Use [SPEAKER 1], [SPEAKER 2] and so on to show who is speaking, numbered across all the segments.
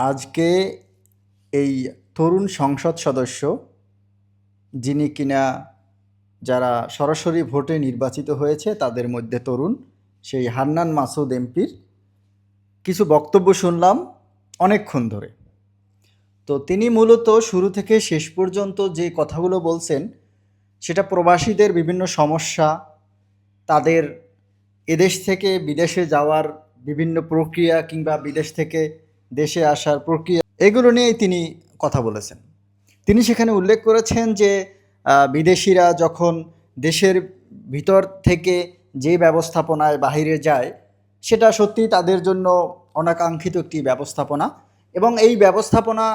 [SPEAKER 1] আজকে এই তরুণ সংসদ সদস্য যিনি কিনা যারা সরাসরি ভোটে নির্বাচিত হয়েছে তাদের মধ্যে তরুণ সেই হান্নান মাসুদ এমপির কিছু বক্তব্য শুনলাম অনেকক্ষণ ধরে। তো তিনি মূলত শুরু থেকে শেষ পর্যন্ত যে কথাগুলো বলছেন সেটা প্রবাসীদের বিভিন্ন সমস্যা, তাদের এদেশ থেকে বিদেশে যাওয়ার বিভিন্ন প্রক্রিয়া কিংবা বিদেশ থেকে দেশে আসার প্রক্রিয়া, এগুলো নিয়েই তিনি কথা বলেছেন। তিনি সেখানে উল্লেখ করেছেন যে বিদেশিরা যখন দেশের ভিতর থেকে যে ব্যবস্থাপনায় বাহিরে যায় সেটা সত্যি তাদের জন্য অনাকাঙ্ক্ষিত একটি ব্যবস্থাপনা, এবং এই ব্যবস্থাপনা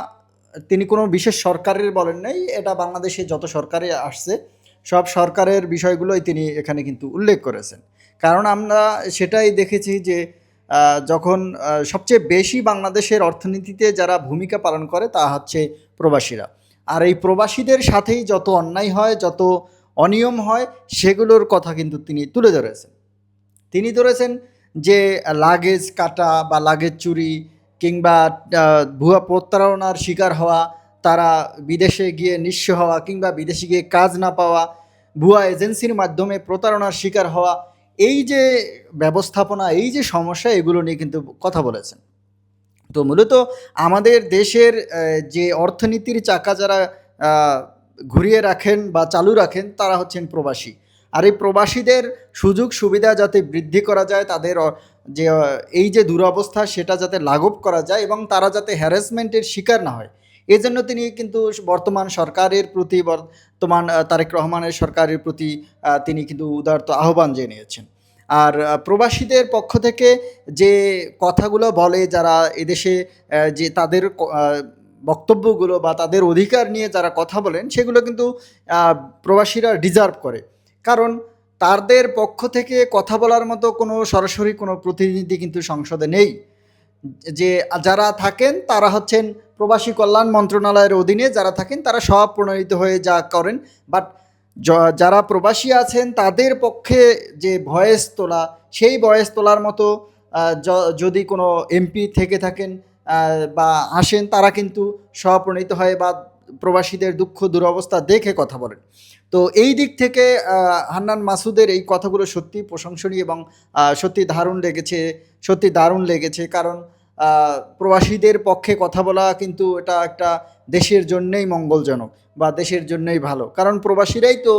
[SPEAKER 1] তিনি কোনো বিশেষ সরকারের বলেন নাই, এটা বাংলাদেশে যত সরকারে আসছে সব সরকারের বিষয়গুলোই তিনি এখানে কিন্তু উল্লেখ করেছেন। কারণ আমরা সেটাই দেখেছি যে যখন সবচেয়ে বেশি বাংলাদেশের অর্থনীতিতে যারা ভূমিকা পালন করে তা হচ্ছে প্রবাসীরা। আর এই প্রবাসীদের সাথেই যত অন্যায় হয়, যত অনিয়ম হয়, সেগুলোর কথা কিন্তু তিনি তুলে ধরেছেন। তিনি ধরেছেন যে লাগেজ কাটা বা লাগেজ চুরি কিংবা ভুয়া প্রতারণার শিকার হওয়া, তারা বিদেশে গিয়ে নিঃস্ব হওয়া কিংবা বিদেশে গিয়ে কাজ না পাওয়া, ভুয়া এজেন্সির মাধ্যমে প্রতারণার শিকার হওয়া, এই যে ব্যবস্থাপনা, এই যে সমস্যা, এগুলো নিয়ে কিন্তু কথা বলেছেন। তো মূলত আমাদের দেশের যে অর্থনীতির চাকা যারা আহ, ঘুরিয়ে রাখেন বা চালু রাখেন তারা হচ্ছেন প্রবাসী। আর এই প্রবাসীদের সুযোগ সুবিধা যাতে বৃদ্ধি করা যায়, তাদের যে এই যে দুরবস্থা সেটা যাতে লাঘব করা যায় এবং তারা যাতে হ্যারাসমেন্টের শিকার না হয়, এজন্য তিনি কিন্তু বর্তমান সরকারের প্রতি, বর্তমান তারেক রহমানের সরকারের প্রতি তিনি কিন্তু উদারত আহ্বান জানিয়েছেন। আর প্রবাসীদের পক্ষ থেকে যে কথাগুলো বলে যারা এদেশে যে তাদের বক্তব্যগুলো বা তাদের অধিকার নিয়ে যারা কথা বলেন সেগুলো কিন্তু প্রবাসীরা ডিজার্ভ করে। কারণ তাদের পক্ষ থেকে কথা বলার মতো কোনো সরাসরি কোনো প্রতিনিধি কিন্তু সংসদে নেই। যে যারা থাকেন তারা হচ্ছেন প্রবাসী কল্যাণ মন্ত্রণালয়ের অধীনে যারা থাকেন তারা সব প্রণোদিত হয়ে যা করেন। বাট যারা প্রবাসী আছেন তাদের পক্ষে যে ভয়েস তোলা, সেই ভয়েস তোলার মতো যদি কোনো এমপি থেকে থাকেন বা আসেন, তারা কিন্তু স্বপ্রণীত হয় বা প্রবাসীদের দুঃখ দুরবস্থা দেখে কথা বলেন। তো এই দিক থেকে হান্নান মাসুদের এই কথাগুলো সত্যি প্রশংসনীয় এবং সত্যি দারুণ লেগেছে, সত্যি দারুণ লেগেছে। কারণ প্রবাসীদের পক্ষে কথা বলা কিন্তু এটা একটা দেশের জন্যেই মঙ্গলজনক বা দেশের জন্যই ভালো। কারণ প্রবাসীরাই তো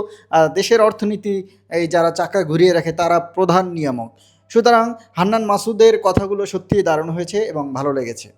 [SPEAKER 1] দেশের অর্থনীতি এই যারা চাকা ঘুরিয়ে রাখে তারা প্রধান নিয়ামক। সুতরাং হান্নান মাসুদের কথাগুলো সত্যিই দারুণ হয়েছে এবং ভালো লেগেছে।